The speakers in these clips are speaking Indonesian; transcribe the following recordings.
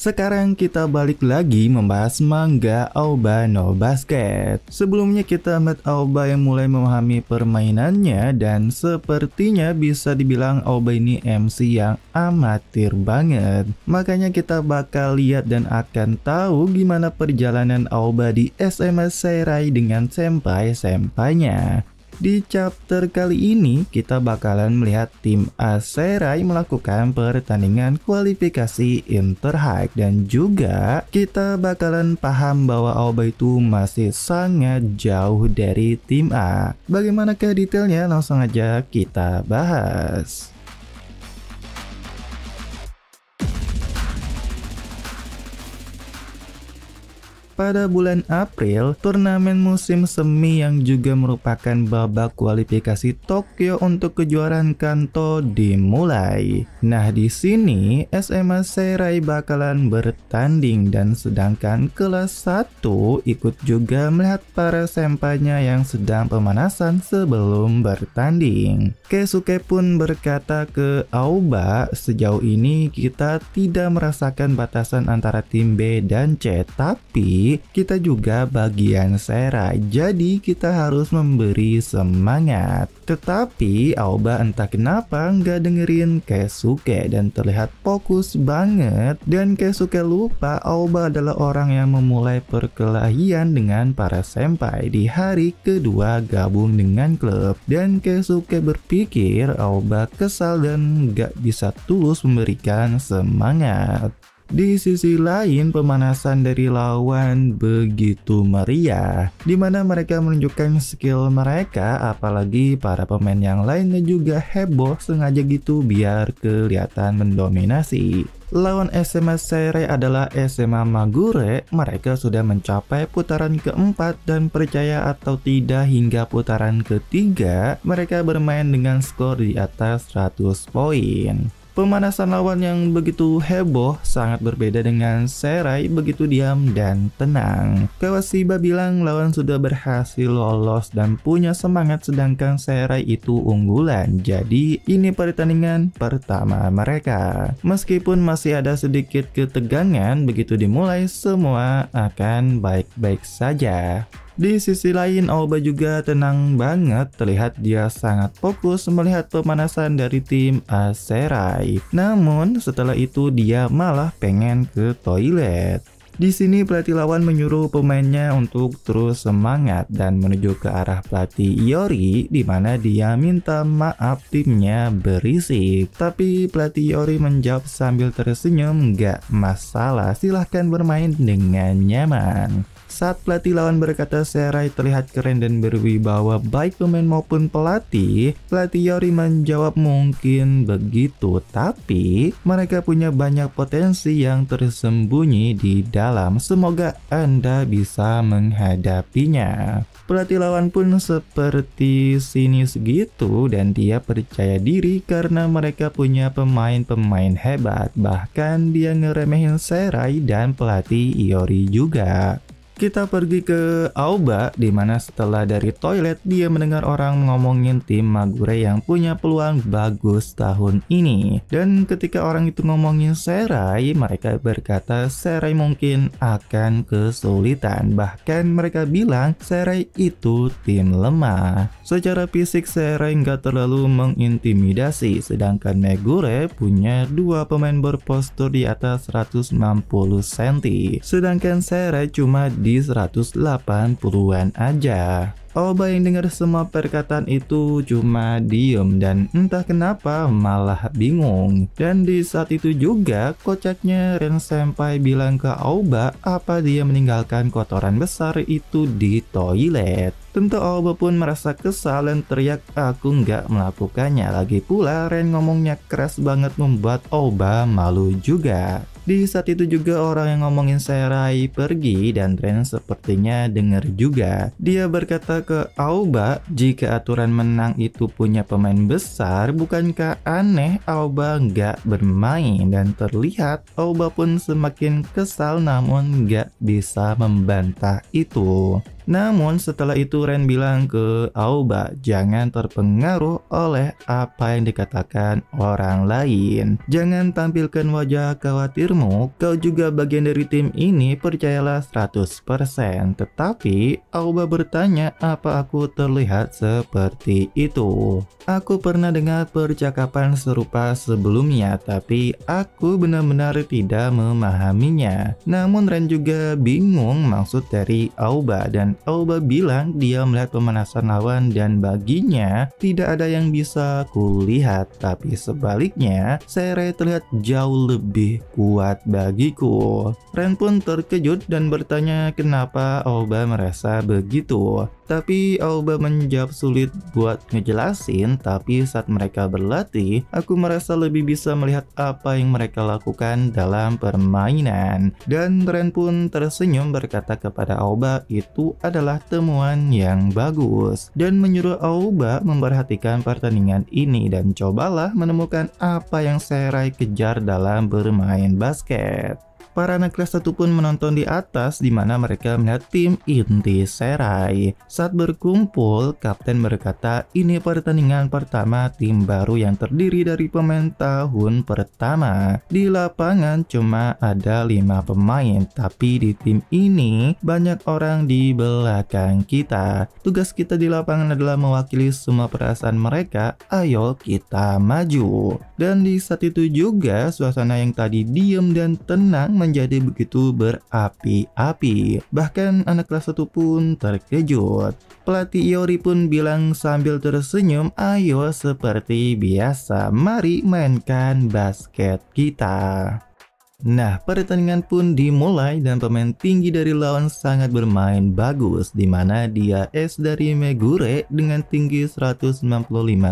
Sekarang kita balik lagi membahas manga Aoba no Basket. Sebelumnya kita melihat Aoba yang mulai memahami permainannya dan sepertinya bisa dibilang Aoba ini MC yang amatir banget. Makanya kita bakal lihat dan akan tahu gimana perjalanan Aoba di SMA Seirai dengan senpai-senpainya. Di chapter kali ini kita bakalan melihat tim A Seirai melakukan pertandingan kualifikasi Interhigh dan juga kita bakalan paham bahwa Aoba itu masih sangat jauh dari tim A. Bagaimanakah detailnya? Langsung aja kita bahas. Pada bulan April, turnamen musim semi yang juga merupakan babak kualifikasi Tokyo untuk kejuaraan Kanto dimulai. Nah, di sini SMA Seirai bakalan bertanding dan sedangkan kelas 1 ikut juga melihat para senpainya yang sedang pemanasan sebelum bertanding. Keisuke pun berkata ke Aoba, sejauh ini kita tidak merasakan batasan antara tim B dan C, tapi kita juga bagian Seirai, jadi kita harus memberi semangat. Tetapi Aoba entah kenapa nggak dengerin Keisuke dan terlihat fokus banget, dan Keisuke lupa Aoba adalah orang yang memulai perkelahian dengan para senpai di hari kedua gabung dengan klub. Dan Keisuke berpikir Aoba kesal dan nggak bisa tulus memberikan semangat. Di sisi lain, pemanasan dari lawan begitu meriah, di mana mereka menunjukkan skill mereka, apalagi para pemain yang lainnya juga heboh sengaja gitu biar kelihatan mendominasi. Lawan SMA Seirai adalah SMA Magure. Mereka sudah mencapai putaran keempat dan percaya atau tidak hingga putaran ketiga mereka bermain dengan skor di atas 100 poin. Pemanasan lawan yang begitu heboh sangat berbeda dengan Seirai begitu diam dan tenang. Kawashiba bilang lawan sudah berhasil lolos dan punya semangat, sedangkan Seirai itu unggulan. Jadi ini pertandingan pertama mereka. Meskipun masih ada sedikit ketegangan, begitu dimulai semua akan baik-baik saja. Di sisi lain, Aoba juga tenang banget, terlihat dia sangat fokus melihat pemanasan dari tim A Seirai. Namun setelah itu dia malah pengen ke toilet. Di sini pelatih lawan menyuruh pemainnya untuk terus semangat dan menuju ke arah pelatih Iori, di mana dia minta maaf timnya berisik. Tapi pelatih Iori menjawab sambil tersenyum, "Nggak masalah, silahkan bermain dengan nyaman." Saat pelatih lawan berkata Seirai terlihat keren dan berwibawa baik pemain maupun pelatih Iori menjawab mungkin begitu, tapi mereka punya banyak potensi yang tersembunyi di dalam. Semoga Anda bisa menghadapinya. Pelatih lawan pun seperti sinis gitu dan dia percaya diri karena mereka punya pemain-pemain hebat. Bahkan dia ngeremehin Seirai dan pelatih Iori juga. Kita pergi ke Aoba, di mana setelah dari toilet dia mendengar orang ngomongin tim Magure yang punya peluang bagus tahun ini. Dan ketika orang itu ngomongin Seirai, mereka berkata Seirai mungkin akan kesulitan. Bahkan mereka bilang Seirai itu tim lemah. Secara fisik Seirai nggak terlalu mengintimidasi, sedangkan Magure punya dua pemain berpostur di atas 160 cm. Sedangkan Seirai cuma di 180-an aja. Aoba yang dengar semua perkataan itu cuma diem dan entah kenapa malah bingung. Dan di saat itu juga kocaknya Ren Senpai bilang ke Aoba apa dia meninggalkan kotoran besar itu di toilet. Tentu Aoba pun merasa kesal dan teriak, "Aku nggak melakukannya." Lagi pula Ren ngomongnya keras banget membuat Aoba malu juga. Di saat itu juga orang yang ngomongin Seirai pergi dan Ren sepertinya dengar juga. Dia berkata ke Aoba, jika aturan menang itu punya pemain besar, bukankah aneh Aoba nggak bermain? Dan terlihat Aoba pun semakin kesal namun nggak bisa membantah itu. Namun setelah itu Ren bilang ke Aoba, jangan terpengaruh oleh apa yang dikatakan orang lain. Jangan tampilkan wajah khawatirmu, kau juga bagian dari tim ini, percayalah 100%. Tetapi Aoba bertanya apa aku terlihat seperti itu. Aku pernah dengar percakapan serupa sebelumnya, tapi aku benar-benar tidak memahaminya. Namun Ren juga bingung maksud dari Aoba, dan Aoba bilang dia melihat pemanasan lawan dan baginya tidak ada yang bisa kulihat, tapi sebaliknya Seirai terlihat jauh lebih kuat bagiku. Ren pun terkejut dan bertanya kenapa Aoba merasa begitu. Tapi Aoba menjawab sulit buat ngejelasin, tapi saat mereka berlatih, aku merasa lebih bisa melihat apa yang mereka lakukan dalam permainan. Dan Ren pun tersenyum berkata kepada Aoba itu adalah temuan yang bagus, dan menyuruh Aoba memperhatikan pertandingan ini dan cobalah menemukan apa yang Seirai kejar dalam bermain basket. Para anak kelas 1 pun menonton di atas di mana mereka melihat tim inti Seirai. Saat berkumpul, kapten berkata ini pertandingan pertama tim baru yang terdiri dari pemain tahun pertama. Di lapangan cuma ada 5 pemain, tapi di tim ini banyak orang di belakang kita. Tugas kita di lapangan adalah mewakili semua perasaan mereka, ayo kita maju. Dan di saat itu juga suasana yang tadi diam dan tenang menjadi begitu berapi-api. Bahkan anak kelas 1 pun terkejut. Pelatih Iori pun bilang sambil tersenyum, ayo seperti biasa, mari mainkan basket kita. Nah, pertandingan pun dimulai dan pemain tinggi dari lawan sangat bermain bagus, di mana dia es dari Megure dengan tinggi 195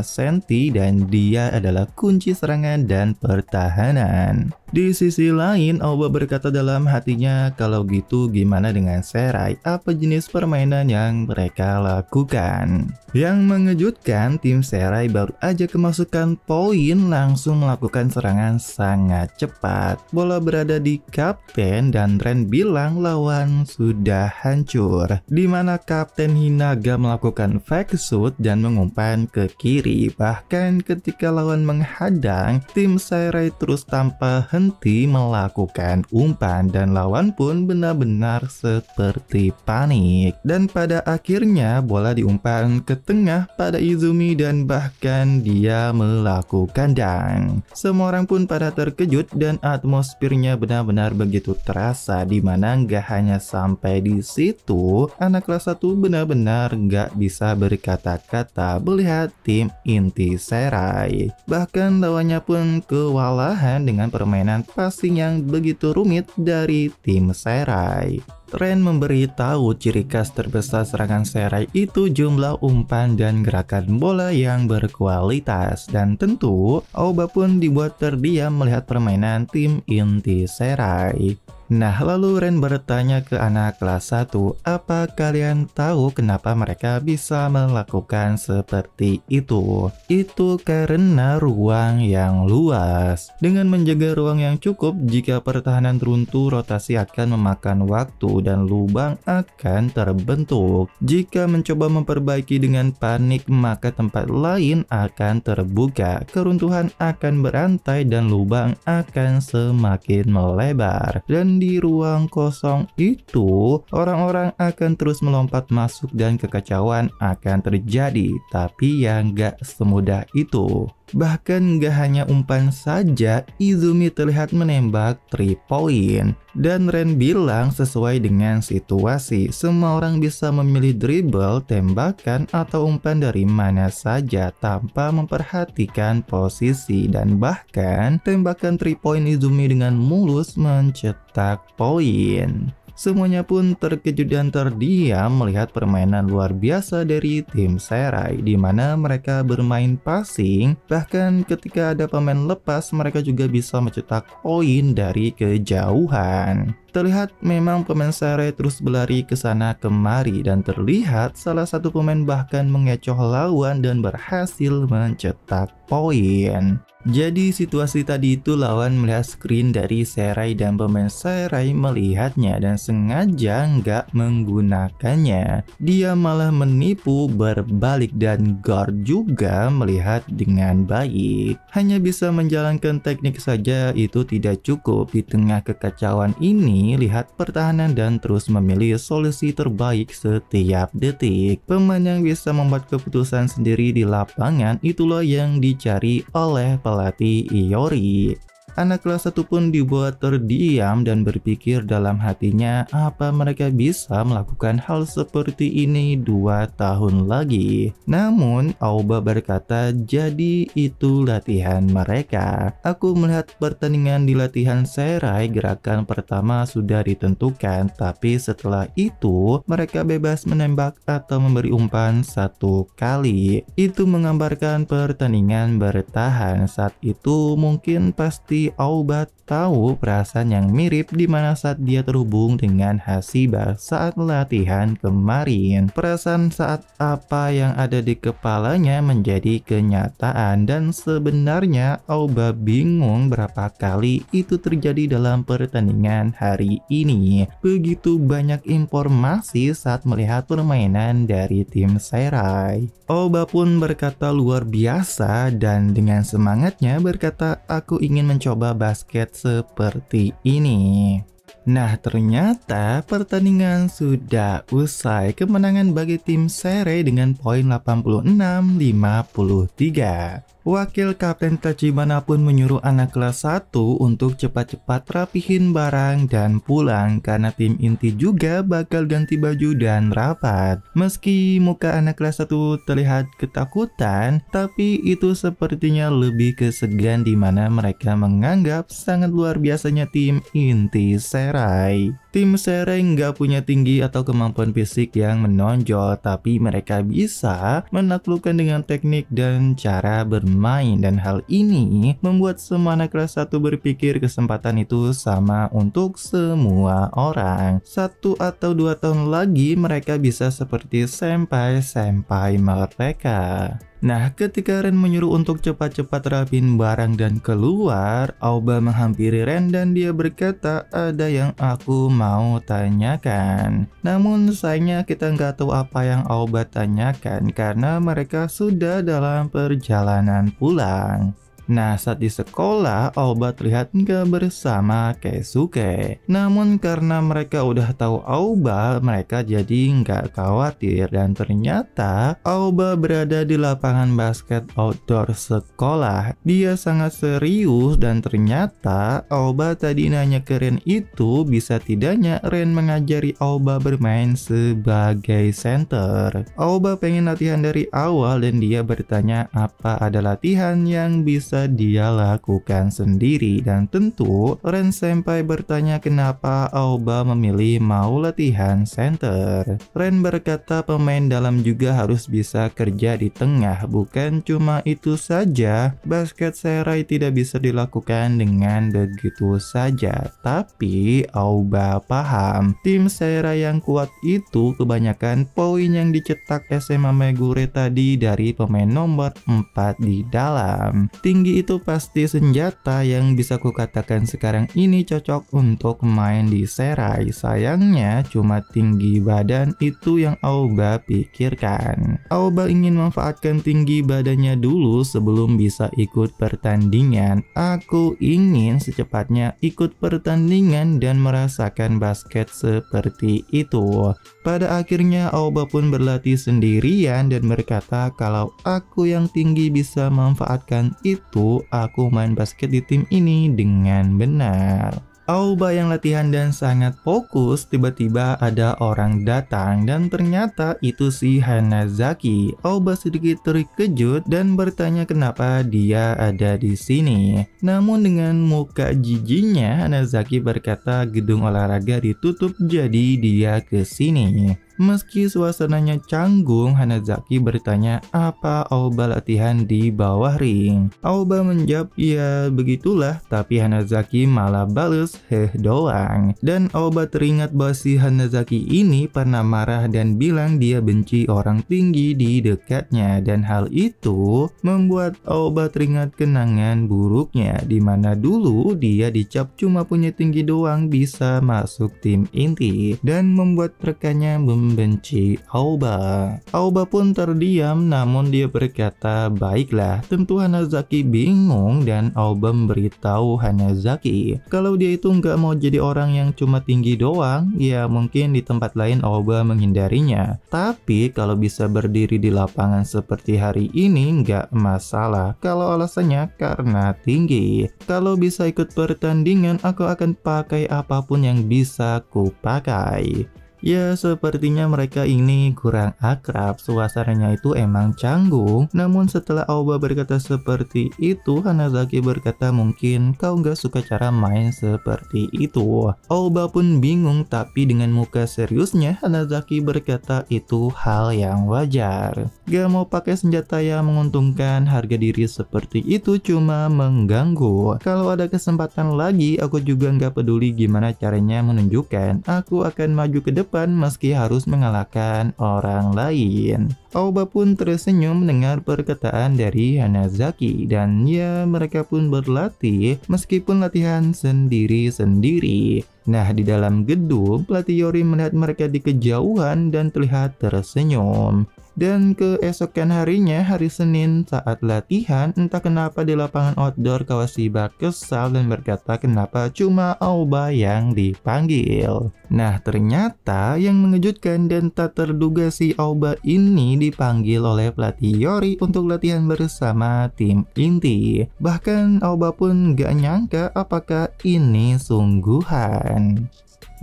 cm dan dia adalah kunci serangan dan pertahanan. Di sisi lain, Aoba berkata dalam hatinya, kalau gitu gimana dengan Seirai? Apa jenis permainan yang mereka lakukan? Yang mengejutkan, tim Seirai baru aja kemasukan poin langsung melakukan serangan sangat cepat. Bola berada di kapten dan Ren bilang lawan sudah hancur. Di mana kapten Hinaga melakukan fake shoot dan mengumpan ke kiri. Bahkan ketika lawan menghadang, tim Seirai terus tanpa henti melakukan umpan dan lawan pun benar-benar seperti panik. Dan pada akhirnya bola diumpan ke tengah pada Izumi dan bahkan dia melakukan dunk. Semua orang pun pada terkejut dan atmosfernya benar-benar begitu terasa, di mana nggak hanya sampai di situ, anak kelas 1 benar-benar nggak bisa berkata-kata melihat tim inti Seirai. Bahkan lawannya pun kewalahan dengan permainan passing yang begitu rumit dari tim Seirai. Ren memberitahu ciri khas terbesar serangan Seirai itu jumlah umpan dan gerakan bola yang berkualitas, dan tentu Aoba pun dibuat terdiam melihat permainan tim inti Seirai. Nah, lalu Ren bertanya ke anak kelas 1, apa kalian tahu kenapa mereka bisa melakukan seperti itu? Itu karena ruang yang luas. Dengan menjaga ruang yang cukup, jika pertahanan runtuh, rotasi akan memakan waktu dan lubang akan terbentuk. Jika mencoba memperbaiki dengan panik, maka tempat lain akan terbuka. Keruntuhan akan berantai dan lubang akan semakin melebar. Dan di ruang kosong itu, orang-orang akan terus melompat masuk dan kekacauan akan terjadi. Tapi yang gak semudah itu. Bahkan gak hanya umpan saja, Izumi terlihat menembak 3 point. Dan Ren bilang sesuai dengan situasi, semua orang bisa memilih dribble, tembakan, atau umpan dari mana saja tanpa memperhatikan posisi. Dan bahkan tembakan 3 point Izumi dengan mulus mencetak poin. Semuanya pun terkejut dan terdiam melihat permainan luar biasa dari tim Seirai, di mana mereka bermain passing, bahkan ketika ada pemain lepas mereka juga bisa mencetak poin dari kejauhan. Terlihat memang pemain Seirai terus berlari ke sana kemari dan terlihat salah satu pemain bahkan mengecoh lawan dan berhasil mencetak poin. Jadi situasi tadi itu lawan melihat screen dari Serai dan pemain Serai melihatnya dan sengaja nggak menggunakannya. Dia malah menipu berbalik dan guard juga melihat dengan baik. Hanya bisa menjalankan teknik saja itu tidak cukup. Di tengah kekacauan ini, lihat pertahanan dan terus memilih solusi terbaik setiap detik. Pemain yang bisa membuat keputusan sendiri di lapangan itulah yang dicari oleh pelatih Iori. Anak kelas 1 pun dibuat terdiam dan berpikir dalam hatinya apa mereka bisa melakukan hal seperti ini 2 tahun lagi. Namun Aoba berkata jadi itu latihan mereka. Aku melihat pertandingan di latihan Serai, gerakan pertama sudah ditentukan, tapi setelah itu mereka bebas menembak atau memberi umpan 1 kali. Itu menggambarkan pertandingan bertahan. Saat itu mungkin pasti Aoba tahu perasaan yang mirip di mana saat dia terhubung dengan Hashiba saat latihan kemarin. Perasaan saat apa yang ada di kepalanya menjadi kenyataan dan sebenarnya Aoba bingung berapa kali itu terjadi dalam pertandingan hari ini. Begitu banyak informasi saat melihat permainan dari tim Serai. Aoba pun berkata luar biasa dan dengan semangatnya berkata aku ingin mencoba basket seperti ini. Nah, ternyata pertandingan sudah usai. Kemenangan bagi tim Serai dengan poin 86-53. Wakil Kapten Tachibana pun menyuruh anak kelas 1 untuk cepat-cepat rapihin barang dan pulang karena tim inti juga bakal ganti baju dan rapat. Meski muka anak kelas 1 terlihat ketakutan, tapi itu sepertinya lebih ke segan di mana mereka menganggap sangat luar biasanya tim inti Serai. Tim Serai nggak punya tinggi atau kemampuan fisik yang menonjol, tapi mereka bisa menaklukkan dengan teknik dan cara bermain, dan hal ini membuat semua anak kelas 1 berpikir kesempatan itu sama untuk semua orang. 1 atau 2 tahun lagi mereka bisa seperti senpai-senpai mereka. Nah, ketika Ren menyuruh untuk cepat-cepat rapin barang dan keluar, Aoba menghampiri Ren dan dia berkata ada yang aku mau tanyakan. Namun sayangnya kita nggak tahu apa yang Aoba tanyakan karena mereka sudah dalam perjalanan pulang. Nah, saat di sekolah, Aoba terlihat nggak bersama Keisuke. Namun karena mereka udah tahu Aoba, mereka jadi nggak khawatir. Dan ternyata Aoba berada di lapangan basket outdoor sekolah. Dia sangat serius dan ternyata Aoba tadi nanya ke Ren itu bisa tidaknya Ren mengajari Aoba bermain sebagai center. Aoba pengen latihan dari awal dan dia bertanya apa ada latihan yang bisa dia lakukan sendiri, dan tentu Ren Senpai bertanya kenapa Aoba memilih mau latihan center. Ren berkata pemain dalam juga harus bisa kerja di tengah, bukan cuma itu saja, basket Serai tidak bisa dilakukan dengan begitu saja. Tapi Aoba paham, tim Serai yang kuat itu kebanyakan poin yang dicetak SMA Megure tadi dari pemain nomor 4 di dalam. Tinggi itu pasti senjata yang bisa kukatakan sekarang ini cocok untuk main di Serai. Sayangnya cuma tinggi badan itu yang Aoba pikirkan. Aoba ingin memanfaatkan tinggi badannya dulu sebelum bisa ikut pertandingan. Aku ingin secepatnya ikut pertandingan dan merasakan basket seperti itu. Pada akhirnya Aoba pun berlatih sendirian dan berkata kalau aku yang tinggi bisa memanfaatkan itu, aku main basket di tim ini dengan benar. Aoba yang latihan dan sangat fokus, tiba-tiba ada orang datang dan ternyata itu si Hanazaki. Aoba sedikit terkejut dan bertanya kenapa dia ada di sini. Namun dengan muka jijinya, Hanazaki berkata gedung olahraga ditutup jadi dia ke sini. Meski suasananya canggung, Hanazaki bertanya apa Aoba latihan di bawah ring. Aoba menjawab ya begitulah, tapi Hanazaki malah bales heh doang. Dan Aoba teringat bahwa si Hanazaki ini pernah marah dan bilang dia benci orang tinggi di dekatnya, dan hal itu membuat Aoba teringat kenangan buruknya di mana dulu dia dicap cuma punya tinggi doang bisa masuk tim inti dan membuat rekannya membenci Aoba. Aoba pun terdiam, namun dia berkata baiklah. Tentu Hanazaki bingung dan Aoba memberitahu Hanazaki kalau dia itu nggak mau jadi orang yang cuma tinggi doang. Ya mungkin di tempat lain Aoba menghindarinya, tapi kalau bisa berdiri di lapangan seperti hari ini nggak masalah kalau alasannya karena tinggi. Kalau bisa ikut pertandingan, aku akan pakai apapun yang bisa ku pakai. Ya sepertinya mereka ini kurang akrab, suasananya itu emang canggung. Namun setelah Aoba berkata seperti itu, Hanazaki berkata mungkin kau nggak suka cara main seperti itu. Aoba pun bingung, tapi dengan muka seriusnya Hanazaki berkata itu hal yang wajar. Gak mau pakai senjata yang menguntungkan, harga diri seperti itu cuma mengganggu. Kalau ada kesempatan lagi, aku juga nggak peduli gimana caranya menunjukkan aku akan maju ke depan meski harus mengalahkan orang lain. Aoba pun tersenyum mendengar perkataan dari Hanazaki, dan ya mereka pun berlatih meskipun latihan sendiri-sendiri. Nah di dalam gedung, pelatih Yori melihat mereka di kejauhan dan terlihat tersenyum. Dan keesokan harinya, hari Senin saat latihan, entah kenapa di lapangan outdoor Kawashiba kesal dan berkata kenapa cuma Aoba yang dipanggil. Nah ternyata yang mengejutkan dan tak terduga si Aoba ini dipanggil oleh pelatih Yori untuk latihan bersama tim inti. Bahkan Aoba pun gak nyangka apakah ini sungguhan.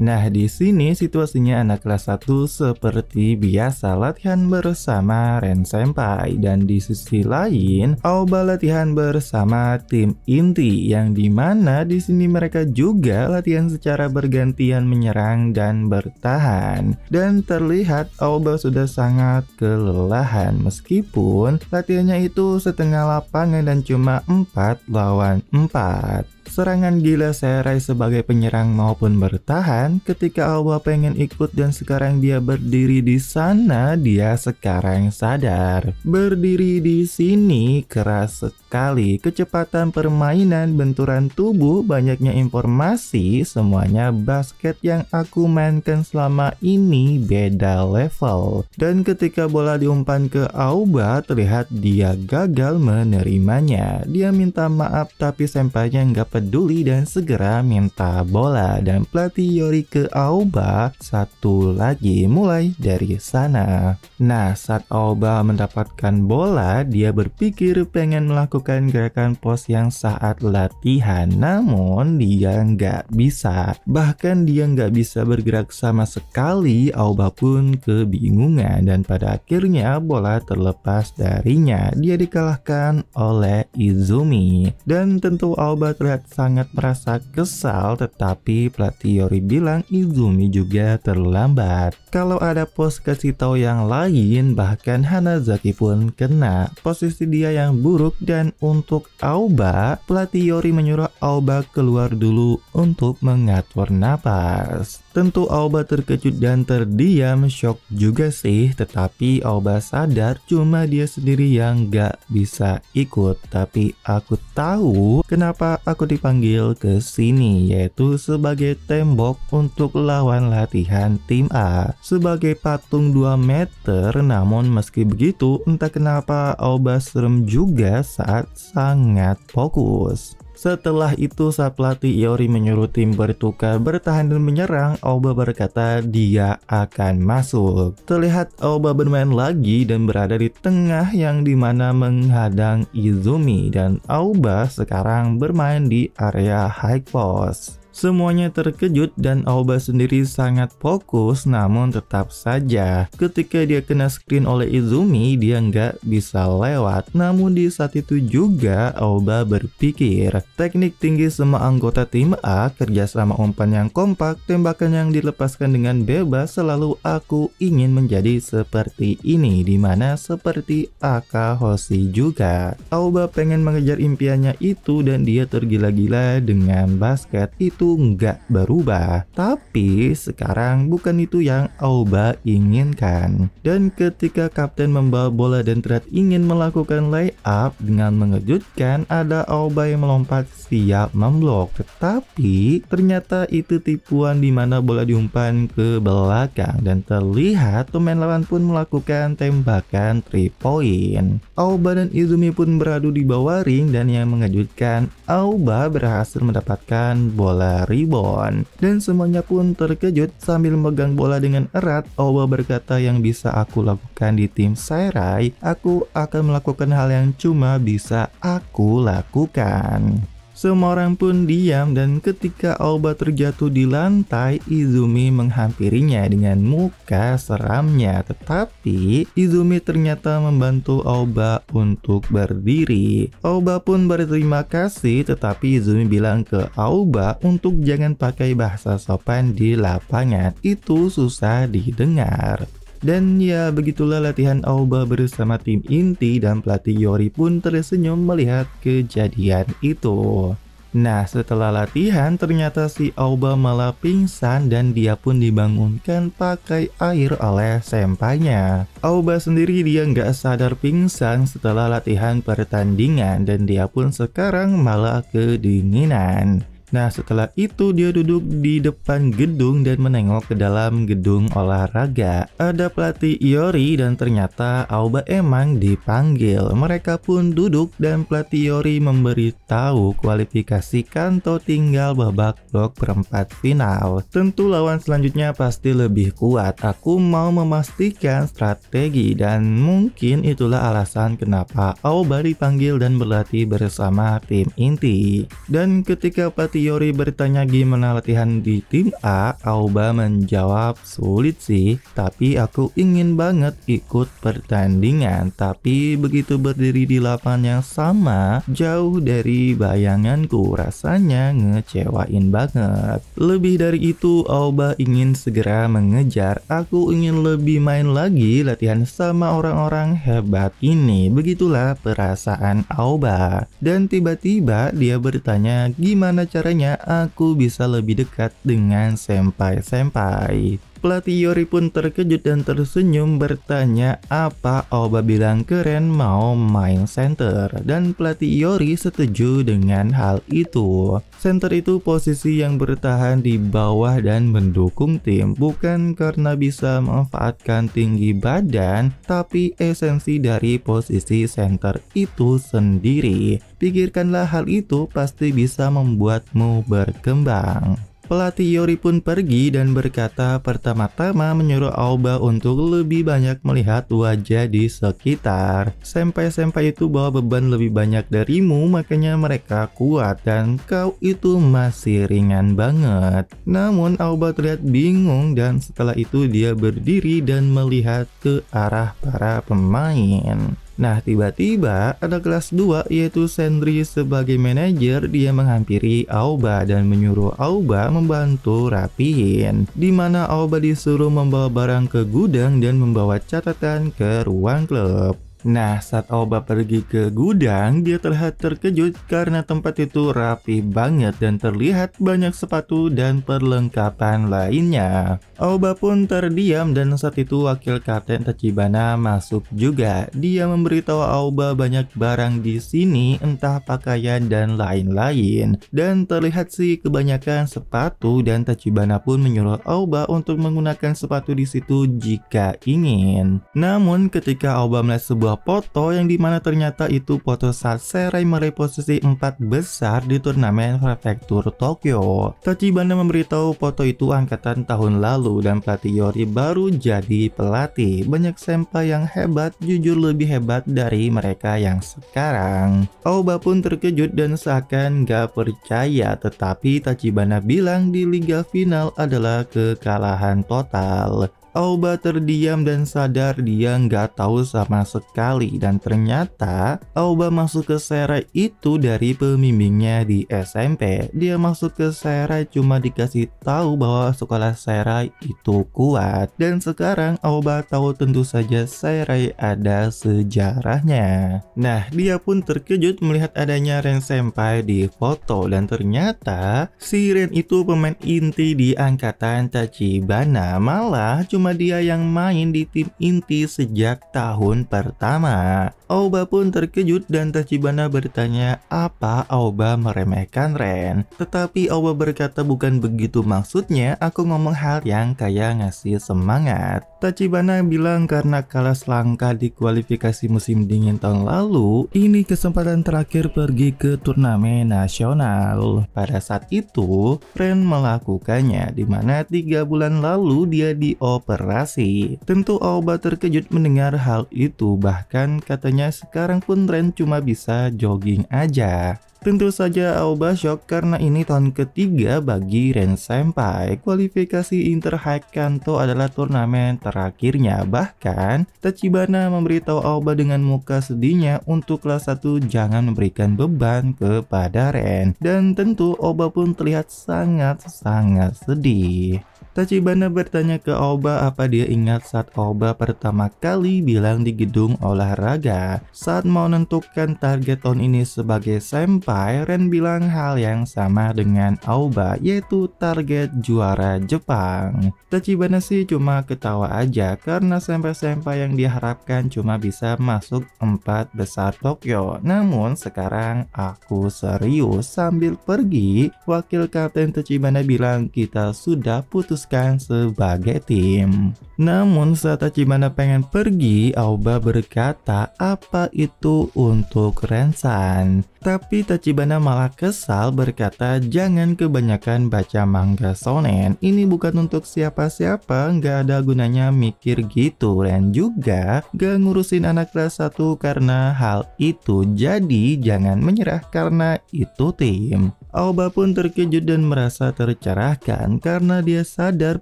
Nah di sini situasinya anak kelas 1 seperti biasa latihan bersama Ren Senpai, dan di sisi lain Aoba latihan bersama tim inti yang dimana di sini mereka juga latihan secara bergantian menyerang dan bertahan. Dan terlihat Aoba sudah sangat kelelahan meskipun latihannya itu setengah lapangan dan cuma 4 lawan 4. Serangan gila Serai sebagai penyerang maupun bertahan. Ketika Aoba pengen ikut dan sekarang dia berdiri di sana, dia sekarang sadar. Berdiri di sini keras sekali. Kecepatan permainan, benturan tubuh, banyaknya informasi, semuanya basket yang aku mainkan selama ini beda level. Dan ketika bola diumpan ke Aoba, terlihat dia gagal menerimanya. Dia minta maaf tapi sempainya nggak peduli dan segera minta bola, dan pelatih Yori ke Aoba satu lagi mulai dari sana. Nah saat Aoba mendapatkan bola, dia berpikir pengen melakukan gerakan pos yang saat latihan, namun dia nggak bisa. Bahkan dia nggak bisa bergerak sama sekali. Aoba pun kebingungan dan pada akhirnya bola terlepas darinya. Dia dikalahkan oleh Izumi, dan tentu Aoba terlihat sangat merasa kesal, tetapi pelatih Yori bilang Izumi juga terlambat. Kalau ada pos kasih tahu yang lain, bahkan Hanazaki pun kena. Posisi dia yang buruk, dan untuk Aoba, pelatih Yori menyuruh Aoba keluar dulu untuk mengatur napas. Tentu Aoba terkejut dan terdiam, shock juga sih, tetapi Aoba sadar cuma dia sendiri yang gak bisa ikut. Tapi aku tahu kenapa aku dipanggil ke sini, yaitu sebagai tembok untuk lawan latihan tim A, sebagai patung 2 meter. Namun meski begitu, entah kenapa Aoba serem juga saat sangat fokus. Setelah itu saat pelatih Yori menyuruh tim bertukar bertahan dan menyerang, Aoba berkata dia akan masuk. Terlihat Aoba bermain lagi dan berada di tengah yang dimana menghadang Izumi, dan Aoba sekarang bermain di area high post. Semuanya terkejut dan Aoba sendiri sangat fokus, namun tetap saja ketika dia kena screen oleh Izumi dia nggak bisa lewat. Namun di saat itu juga Aoba berpikir, teknik tinggi semua anggota tim A, kerjasama umpan yang kompak, tembakan yang dilepaskan dengan bebas, selalu aku ingin menjadi seperti ini, dimana seperti Akahoshi juga. Aoba pengen mengejar impiannya itu dan dia tergila-gila dengan basket. Itu nggak berubah, tapi sekarang bukan itu yang Aoba inginkan. Dan ketika kapten membawa bola dan terlihat ingin melakukan layup, dengan mengejutkan ada Aoba yang melompat siap memblok, tetapi ternyata itu tipuan di mana bola diumpan ke belakang dan terlihat pemain lawan pun melakukan tembakan 3 point. Aoba dan Izumi pun beradu di bawah ring dan yang mengejutkan Aoba berhasil mendapatkan bola rebound dan semuanya pun terkejut. Sambil memegang bola dengan erat, Aoba berkata, yang bisa aku lakukan di tim Seirai, aku akan melakukan hal yang cuma bisa aku lakukan. Semua orang pun diam dan ketika Aoba terjatuh di lantai, Izumi menghampirinya dengan muka seramnya. Tetapi Izumi ternyata membantu Aoba untuk berdiri. Aoba pun berterima kasih, tetapi Izumi bilang ke Aoba untuk jangan pakai bahasa sopan di lapangan, itu susah didengar. Dan ya begitulah latihan Aoba bersama tim inti dan pelatih Yori pun tersenyum melihat kejadian itu. Nah setelah latihan ternyata si Aoba malah pingsan dan dia pun dibangunkan pakai air oleh sempainya. Aoba sendiri dia nggak sadar pingsan setelah latihan pertandingan dan dia pun sekarang malah kedinginan. Nah setelah itu dia duduk di depan gedung dan menengok ke dalam gedung olahraga. Ada pelatih Yori dan ternyata Aoba emang dipanggil. Mereka pun duduk dan pelatih Yori memberitahu kualifikasi Kanto tinggal babak blok perempat final. Tentu lawan selanjutnya pasti lebih kuat. Aku mau memastikan strategi dan mungkin itulah alasan kenapa Aoba dipanggil dan berlatih bersama tim inti. Dan ketika pelatih Yori bertanya gimana latihan di tim A, Aoba menjawab, sulit sih, tapi aku ingin banget ikut pertandingan. Tapi begitu berdiri di lapangan yang sama, jauh dari bayanganku, rasanya ngecewain banget. Lebih dari itu, Aoba ingin segera mengejar. Aku ingin lebih main lagi latihan sama orang-orang hebat ini. Begitulah perasaan Aoba. Dan tiba-tiba dia bertanya gimana caranya aku bisa lebih dekat dengan senpai-senpai. Pelatih Yori pun terkejut dan tersenyum bertanya apa Aoba bilang keren mau main center, dan pelatih Yori setuju dengan hal itu. Center itu posisi yang bertahan di bawah dan mendukung tim, bukan karena bisa memanfaatkan tinggi badan, tapi esensi dari posisi center itu sendiri. Pikirkanlah hal itu pasti bisa membuatmu berkembang. Pelatih Yori pun pergi dan berkata pertama-tama menyuruh Aoba untuk lebih banyak melihat wajah di sekitar. Senpai-senpai itu bawa beban lebih banyak darimu, makanya mereka kuat dan kau itu masih ringan banget. Namun Aoba terlihat bingung dan setelah itu dia berdiri dan melihat ke arah para pemain. Nah tiba-tiba ada kelas 2 yaitu Sendri sebagai manajer. Dia menghampiri Aoba dan menyuruh Aoba membantu rapihin, dimana Aoba disuruh membawa barang ke gudang dan membawa catatan ke ruang klub. Nah saat Aoba pergi ke gudang, dia terlihat terkejut karena tempat itu rapi banget dan terlihat banyak sepatu dan perlengkapan lainnya. Aoba pun terdiam dan saat itu wakil kapten Tachibana masuk juga. Dia memberitahu Aoba banyak barang di sini, entah pakaian dan lain-lain. Dan terlihat sih kebanyakan sepatu dan Tachibana pun menyuruh Aoba untuk menggunakan sepatu di situ jika ingin. Namun ketika Aoba melihat sebuah sebuah foto yang dimana ternyata itu foto saat Serai meraih posisi 4 besar di turnamen prefektur Tokyo. Tachibana memberitahu foto itu angkatan tahun lalu dan pelatih Iori baru jadi pelatih. Banyak senpai yang hebat, jujur lebih hebat dari mereka yang sekarang. Aoba pun terkejut dan seakan gak percaya, tetapi Tachibana bilang di liga final adalah kekalahan total. Aoba terdiam dan sadar dia nggak tahu sama sekali, dan ternyata Aoba masuk ke Serai itu dari pembimbingnya di SMP. Dia masuk ke Serai cuma dikasih tahu bahwa sekolah Serai itu kuat, dan sekarang Aoba tahu tentu saja Serai ada sejarahnya. Nah, dia pun terkejut melihat adanya Ren Senpai di foto, dan ternyata si Ren itu pemain inti di angkatan Tachibana. Malah cuma dia yang main di tim inti sejak tahun pertama. Aoba pun terkejut dan Tachibana bertanya apa Aoba meremehkan Ren. Tetapi Aoba berkata bukan begitu maksudnya, aku ngomong hal yang kayak ngasih semangat. Tachibana bilang karena kalah selangkah di kualifikasi musim dingin tahun lalu, ini kesempatan terakhir pergi ke turnamen nasional. Pada saat itu, Ren melakukannya, dimana 3 bulan lalu dia dioperasi. Tentu Aoba terkejut mendengar hal itu, bahkan katanya sekarang pun Ren cuma bisa jogging aja. Tentu saja Aoba shock karena ini tahun ketiga bagi Ren Senpai. Kualifikasi Inter High Kanto adalah turnamen terakhirnya. Bahkan Tachibana memberitahu Aoba dengan muka sedihnya untuk kelas 1 jangan memberikan beban kepada Ren. Dan tentu Aoba pun terlihat sangat-sangat sedih. Tachibana bertanya ke Aoba apa dia ingat saat Aoba pertama kali bilang di gedung olahraga. Saat mau menentukan target tahun ini sebagai senpai, Ren bilang hal yang sama dengan Aoba, yaitu target juara Jepang. Tachibana sih cuma ketawa aja karena senpai-senpai yang diharapkan cuma bisa masuk 4 besar Tokyo. Namun sekarang aku serius. Sambil pergi, wakil kapten Tachibana bilang kita sudah putus sebagai tim. Namun saat Tachibana pengen pergi, Aoba berkata apa itu untuk Ren-san. Tapi Tachibana malah kesal berkata jangan kebanyakan baca manga shonen. Ini bukan untuk siapa-siapa, nggak ada gunanya mikir gitu. Ren juga gak ngurusin anak kelas 1 karena hal itu. Jadi jangan menyerah karena itu tim. Aoba pun terkejut dan merasa tercerahkan karena dia sadar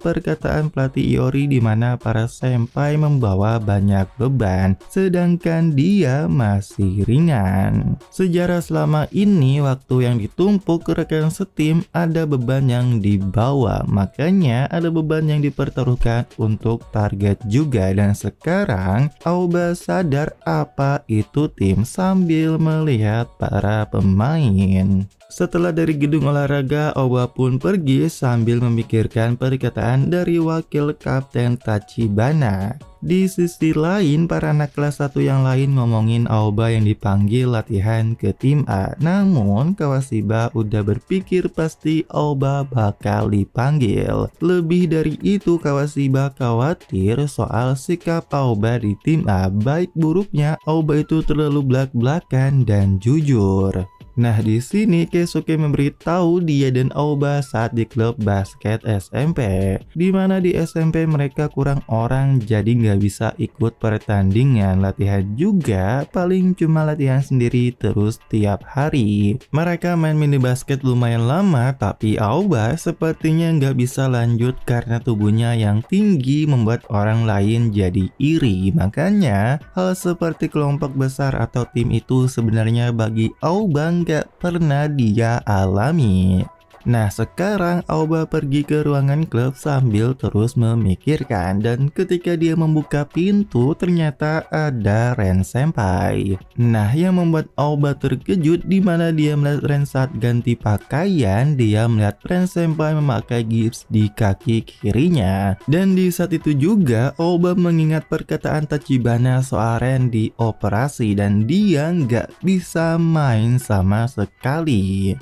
perkataan pelatih Iori di mana para senpai membawa banyak beban, sedangkan dia masih ringan. Sejarah selama ini waktu yang ditumpuk rekan setim ada beban yang dibawa, makanya ada beban yang dipertaruhkan untuk target juga. Dan sekarang Aoba sadar apa itu tim sambil melihat para pemain. Setelah dari gedung olahraga, Aoba pun pergi sambil memikirkan perkataan dari wakil kapten Tachibana. Di sisi lain, para anak kelas 1 yang lain ngomongin Aoba yang dipanggil latihan ke tim A. Namun, Kawashiba udah berpikir pasti Aoba bakal dipanggil. Lebih dari itu, Kawashiba khawatir soal sikap Aoba di tim A. Baik buruknya, Aoba itu terlalu belak-belakan dan jujur. Nah, di sini Keisuke memberitahu dia dan Aoba saat di klub basket SMP, di mana di SMP mereka kurang orang jadi nggak bisa ikut pertandingan. Latihan juga paling cuma latihan sendiri terus tiap hari. Mereka main mini basket lumayan lama, tapi Aoba sepertinya nggak bisa lanjut karena tubuhnya yang tinggi membuat orang lain jadi iri. Makanya hal seperti kelompok besar atau tim itu sebenarnya bagi Aoba nggak pernah dia alami. Nah, sekarang Aoba pergi ke ruangan klub sambil terus memikirkan, dan ketika dia membuka pintu ternyata ada Ren Senpai. Nah, yang membuat Aoba terkejut di mana dia melihat Ren saat ganti pakaian, dia melihat Ren Senpai memakai gips di kaki kirinya. Dan di saat itu juga Aoba mengingat perkataan Tachibana soal Ren dioperasi dan dia nggak bisa main sama sekali.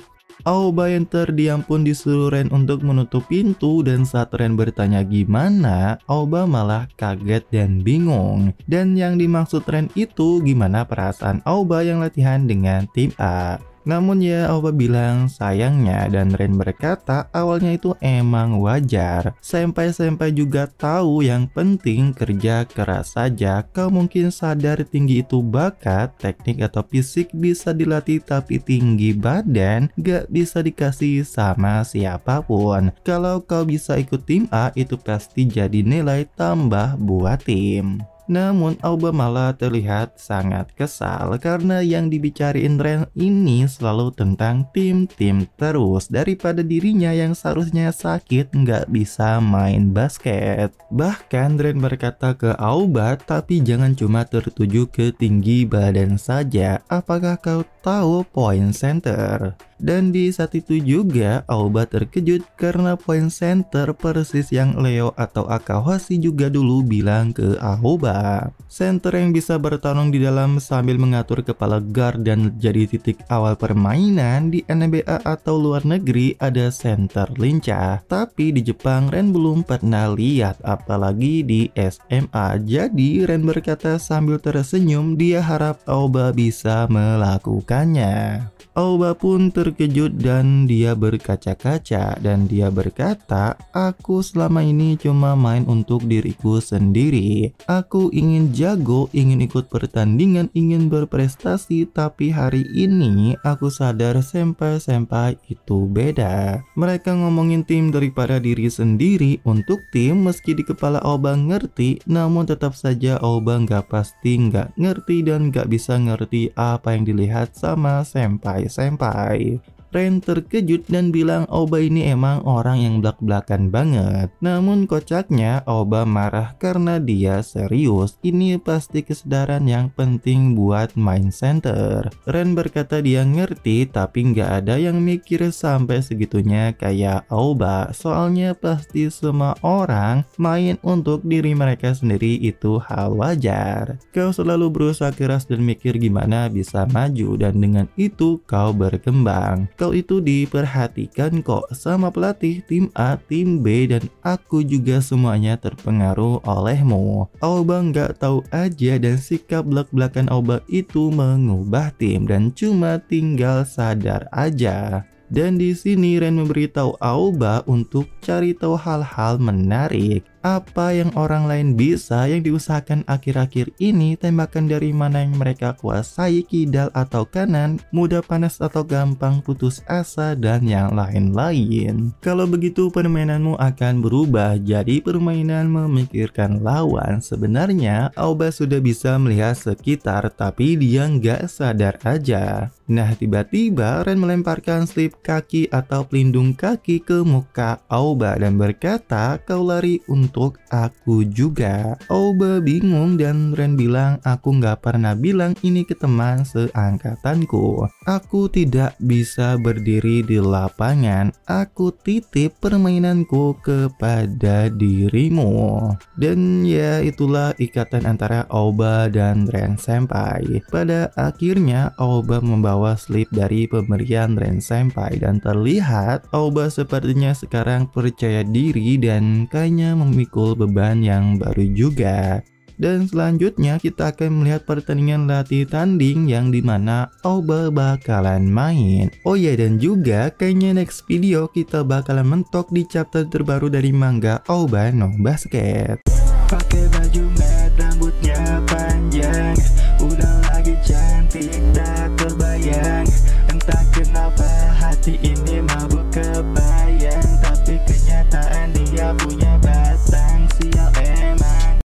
Aoba yang terdiam pun disuruh Ren untuk menutup pintu, dan saat Ren bertanya gimana, Aoba malah kaget dan bingung. Dan yang dimaksud Ren itu gimana perasaan Aoba yang latihan dengan tim A. Namun ya Aoba bilang sayangnya, dan Ren berkata awalnya itu emang wajar. Senpai juga tahu yang penting kerja keras saja. Kau mungkin sadar tinggi itu bakat, teknik atau fisik bisa dilatih, tapi tinggi badan gak bisa dikasih sama siapapun. Kalau kau bisa ikut tim A itu pasti jadi nilai tambah buat tim. Namun Aoba malah terlihat sangat kesal karena yang dibicarain Ren ini selalu tentang tim terus, daripada dirinya yang seharusnya sakit nggak bisa main basket. Bahkan Ren berkata ke Aoba, tapi jangan cuma tertuju ke tinggi badan saja, apakah kau tahu point center? Dan di saat itu juga Aoba terkejut karena point center persis yang Leo atau Akawashi juga dulu bilang ke Aoba. Center yang bisa bertarung di dalam sambil mengatur kepala guard dan jadi titik awal permainan. Di NBA atau luar negeri ada center lincah, tapi di Jepang Ren belum pernah lihat, apalagi di SMA. Jadi Ren berkata sambil tersenyum dia harap Aoba bisa melakukannya. Aoba pun terkejut dan dia berkaca-kaca, dan dia berkata, aku selama ini cuma main untuk diriku sendiri. Aku ingin jago, ingin ikut pertandingan, ingin berprestasi, tapi hari ini aku sadar senpai itu beda. Mereka ngomongin tim daripada diri sendiri. Untuk tim, meski di kepala Aoba ngerti, namun tetap saja Aoba nggak pasti nggak ngerti dan nggak bisa ngerti apa yang dilihat sama senpai. Ren terkejut dan bilang Aoba ini emang orang yang blak-blakan banget. Namun kocaknya Aoba marah karena dia serius. Ini pasti kesadaran yang penting buat main center. Ren berkata dia ngerti, tapi nggak ada yang mikir sampai segitunya kayak Aoba. Soalnya pasti semua orang main untuk diri mereka sendiri, itu hal wajar. Kau selalu berusaha keras dan mikir gimana bisa maju, dan dengan itu kau berkembang. Kau itu diperhatikan kok sama pelatih tim A, tim B, dan aku juga semuanya terpengaruh olehmu. Aoba nggak tahu aja, dan sikap belak-belakan Aoba itu mengubah tim, dan cuma tinggal sadar aja. Dan di sini Ren memberitahu Aoba untuk cari tahu hal-hal menarik. Apa yang orang lain bisa yang diusahakan akhir-akhir ini, tembakan dari mana yang mereka kuasai, kidal atau kanan, mudah panas atau gampang putus asa, dan yang lain-lain. Kalau begitu permainanmu akan berubah jadi permainan memikirkan lawan. Sebenarnya Aoba sudah bisa melihat sekitar, tapi dia nggak sadar aja. Nah tiba-tiba Ren melemparkan slip kaki atau pelindung kaki ke muka Aoba dan berkata, kau lari untuk aku juga. Aoba bingung dan Ren bilang, aku nggak pernah bilang ini ke teman seangkatanku. Aku tidak bisa berdiri di lapangan. Aku titip permainanku kepada dirimu. Dan ya itulah ikatan antara Aoba dan Ren Senpai. Pada akhirnya Aoba membawa slip dari pemberian Ren Senpai, dan terlihat Aoba sepertinya sekarang percaya diri dan kayaknya memikul beban yang baru juga. Dan selanjutnya kita akan melihat pertandingan latih tanding yang dimana Aoba bakalan main. Oh ya, dan juga kayaknya next video kita bakalan mentok di chapter terbaru dari manga Aoba no Basket. Pakai baju